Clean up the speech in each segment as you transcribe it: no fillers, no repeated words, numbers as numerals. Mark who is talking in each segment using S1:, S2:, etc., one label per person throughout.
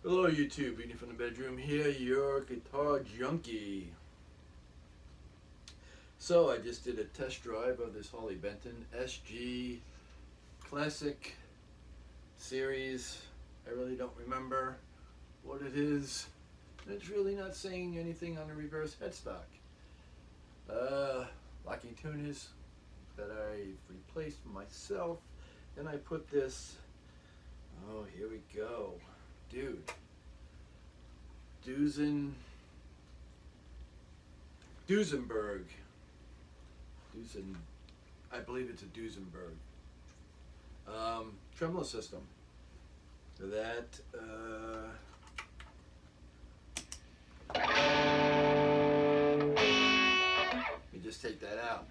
S1: Hello YouTube, reading from the bedroom here, your guitar junkie. So I just did a test drive of this Harley Benton SG Classic Series. I really don't remember what it is. It's really not saying anything on the reverse headstock. Locking tuners that I've replaced myself. Then I put this, oh here we go. Dude, Duesenberg, I believe it's a Duesenberg tremolo system. That let me just take that out.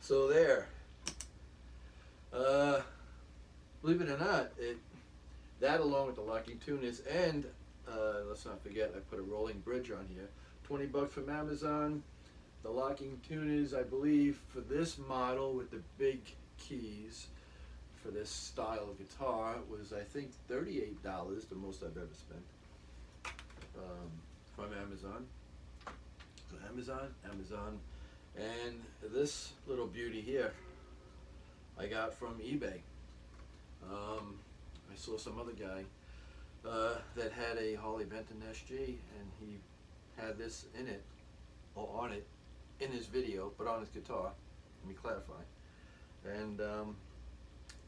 S1: So there. Believe it or not, that along with the locking tuners and let's not forget I put a rolling bridge on here. $20 from Amazon. The locking tuners, I believe, for this model with the big keys for this style of guitar was I think $38, the most I've ever spent from Amazon. So Amazon. And this little beauty here I got from eBay. I saw some other guy that had a Harley Benton SG, and he had this in it, or on it, in his video, but on his guitar. Let me clarify. And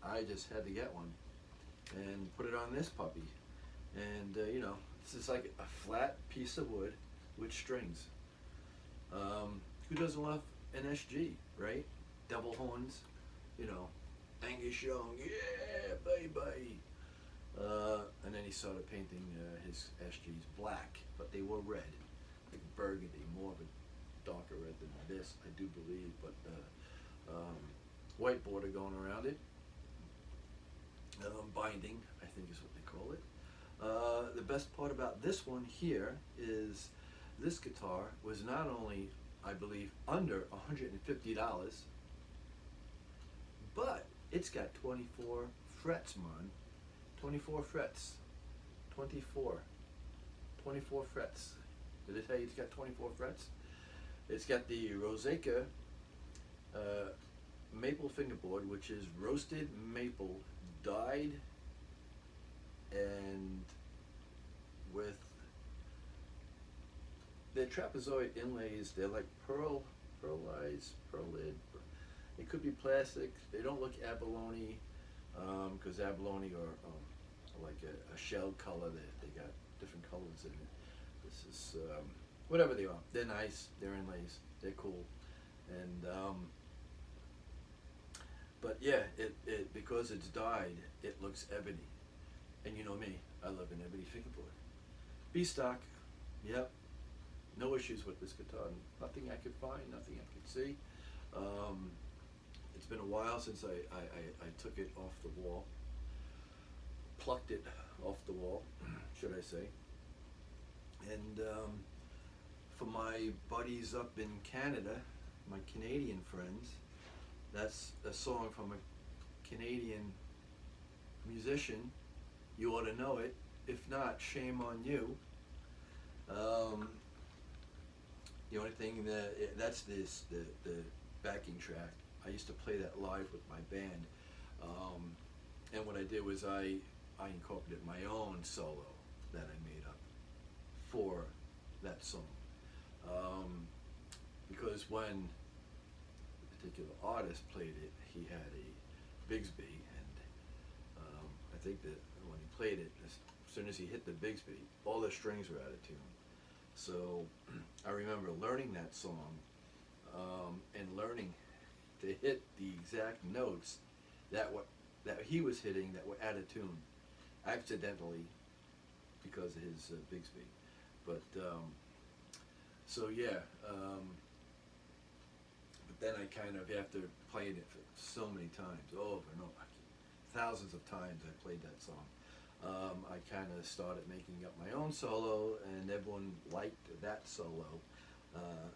S1: I just had to get one and put it on this puppy. And you know, it's just like a flat piece of wood with strings. Who doesn't love an SG, right? Double horns, you know, Angus Young, yeah, baby. And then he started painting his SGs black, but they were red, like burgundy, more of a darker red than this, I do believe, but white border going around it. Binding, I think is what they call it. The best part about this one here is this guitar was not only, I believe, under $150, but it's got 24 frets, man. 24 frets. 24 frets. Did it tell you it's got 24 frets? It's got the Rosacea maple fingerboard, which is roasted maple, dyed, and with they're trapezoid inlays. They're like pearlized. It could be plastic. They don't look abalone, because abalone are like a shell color. They got different colors in it. This is whatever they are. They're nice. They're inlays. They're cool. And but yeah, it because it's dyed, it looks ebony. And you know me, I love an ebony fingerboard. B-stock. Yep. No issues with this guitar. Nothing I could find. Nothing I could see. It's been a while since I took it off the wall, plucked it off the wall, should I say. And for my buddies up in Canada, my Canadian friends, that's a song from a Canadian musician. You ought to know it. If not, shame on you. The only thing that's the backing track. I used to play that live with my band, and what I did was I incorporated my own solo that I made up for that song, because when a particular artist played it, he had a Bigsby, and I think that when he played it, as soon as he hit the Bigsby, all the strings were out of tune. So I remember learning that song and learning to hit the exact notes that he was hitting that were out of tune, accidentally, because of his Bigsby. But so yeah, but then I kind of, after playing it for so many times, over and over, thousands of times I played that song. I kind of started making up my own solo, and everyone liked that solo,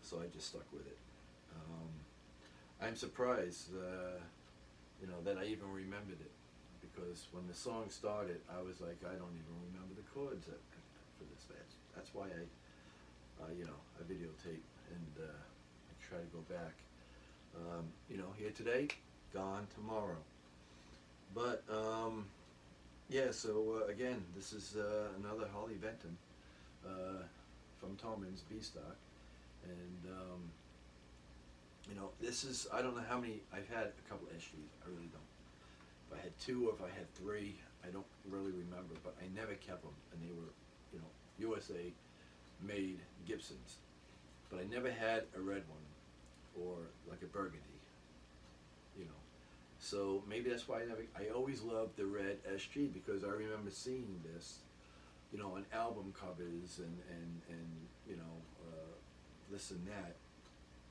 S1: so I just stuck with it. Um, I'm surprised, that I even remembered it, because when the song started, I was like, I don't even remember the chords for this. That's why I videotape, and I try to go back. Here today, gone tomorrow. But yeah, so again, this is another Harley Benton from Tolman's B stock, and this is, I don't know how many I've had. A couple of SGs, I really don't. If I had two or if I had three, I don't really remember. But I never kept them, and they were, USA made Gibsons. But I never had a red one or like a burgundy, you know. So maybe that's why I always loved the red SG, because I remember seeing this, on album covers and this and that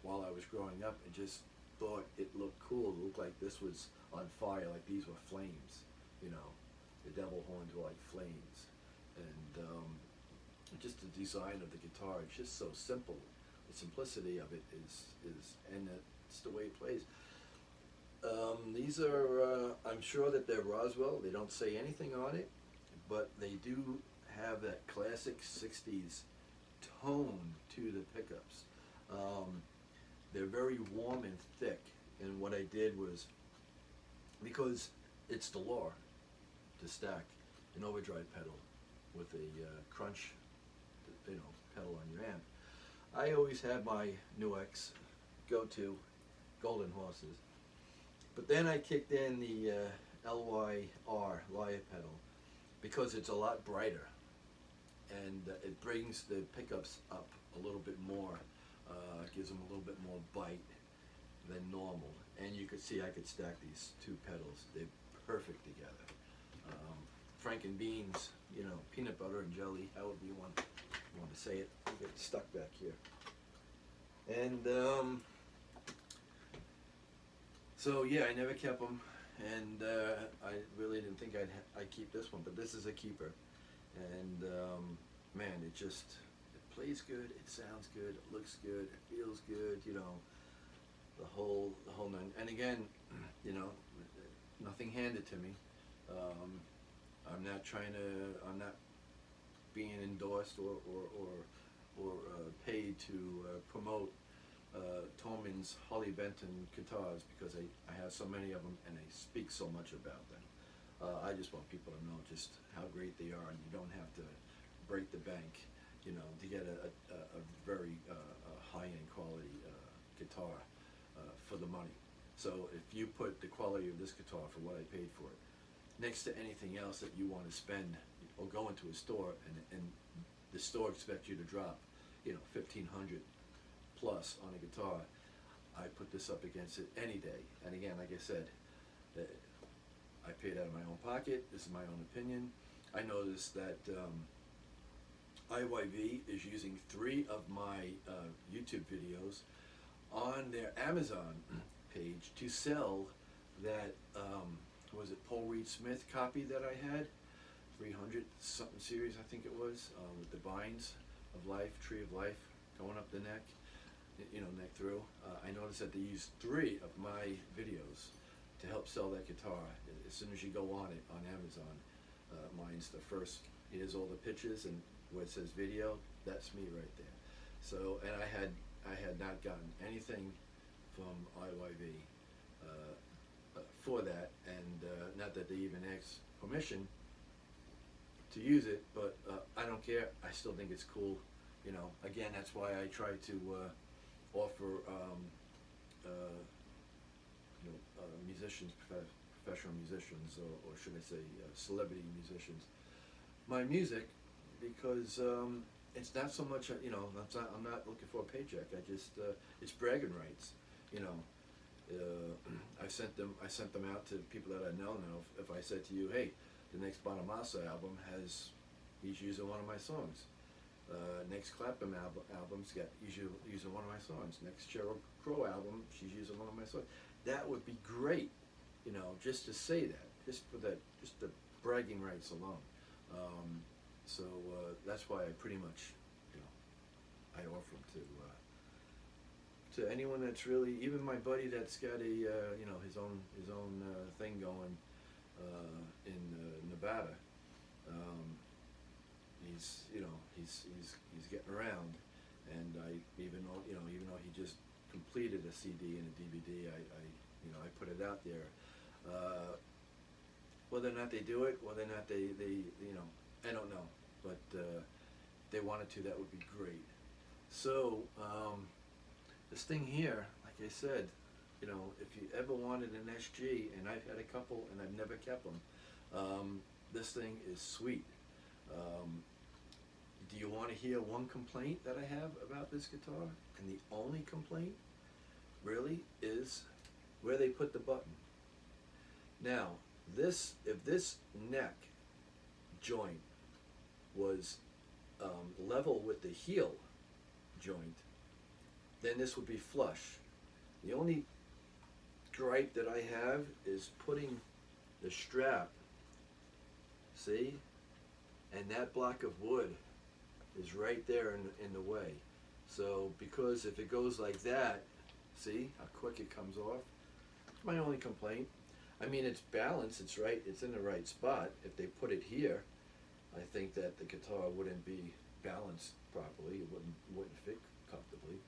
S1: while I was growing up, and just thought it looked cool. It looked like this was on fire, like these were flames, the devil horns were like flames. And just the design of the guitar, it's just so simple. The simplicity of it and it's the way it plays. These are, I'm sure that they're Roswell. They don't say anything on it, but they do have that classic 60s tone to the pickups. They're very warm and thick, and what I did was, because it's the law to stack an overdrive pedal with a crunch, pedal on your amp, I always had my Nuex go-to Golden Horses. But then I kicked in the LYR, Lyre pedal, because it's a lot brighter, and it brings the pickups up a little bit more, gives them a little bit more bite than normal. And you could see I could stack these two pedals. They're perfect together. Franken beans, peanut butter and jelly, however you want to say it. I get stuck back here. And so yeah, I never kept them, and I really didn't think I'd keep this one, but this is a keeper. And man, it plays good, it sounds good, it looks good, it feels good, the whole nine. And again, nothing handed to me. I'm not being endorsed or paid to promote Tolman's Harley Benton guitars, because I have so many of them and I speak so much about them. I just want people to know just how great they are, and you don't have to break the bank, to get a very high-end quality guitar for the money. So if you put the quality of this guitar for what I paid for it next to anything else that you want to spend, or go into a store and the store expects you to drop, $1,500 plus on a guitar, I put this up against it any day. And again, like I said, I paid out of my own pocket. This is my own opinion. I noticed that IYV is using 3 of my YouTube videos on their Amazon page to sell that, was it Paul Reed Smith copy that I had, 300 something series I think it was, with the vines of life, tree of life going up the neck, neck through. I noticed that they used 3 of my videos to help sell that guitar. As soon as you go on it on Amazon, mine's the first. Here's all the pictures, and where it says video, that's me right there. So, and I had not gotten anything from IYV for that, and not that they even asked permission to use it, but I don't care. I still think it's cool. Again, that's why I try to offer musicians, professional musicians, or should I say celebrity musicians, my music, because it's not so much, I'm not looking for a paycheck. It's bragging rights, I sent them out to people that I know now. If I said to you, hey, the next Bonamassa album he's using one of my songs. Next Clapham album's he's using one of my songs. Next Sheryl Crow album, she's using one of my songs. That would be great, just to say that, just the bragging rights alone. So that's why I pretty much, I offer them to anyone that's really, even my buddy that's got a his own thing going in Nevada. He's getting around, and I even though he just completed a CD and a DVD, I put it out there. Whether or not they do it, whether or not they I don't know, but if they wanted to, that would be great. So this thing here, like I said, if you ever wanted an SG, and I've had a couple and I've never kept them, this thing is sweet. Do you want to hear one complaint that I have about this guitar? And the only complaint, really, is where they put the button. Now, if this neck joint was level with the heel joint, then this would be flush. The only gripe that I have is putting the strap, see, and that block of wood is right there in the way. So because if it goes like that, see how quick it comes off? It's my only complaint. I mean, it's balanced, it's right, it's in the right spot. If they put it here, I think that the guitar wouldn't be balanced properly, it wouldn't fit comfortably.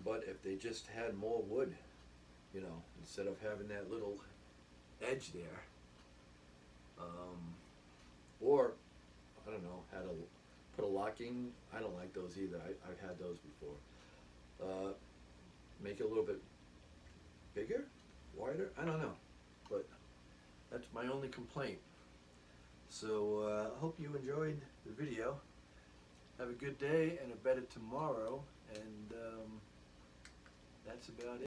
S1: But if they just had more wood, instead of having that little edge there, or I don't know, how to put a locking. I don't like those either. I've had those before. Make it a little bit bigger, wider. I don't know, but that's my only complaint. So I hope you enjoyed the video. Have a good day and a better tomorrow, and that's about it.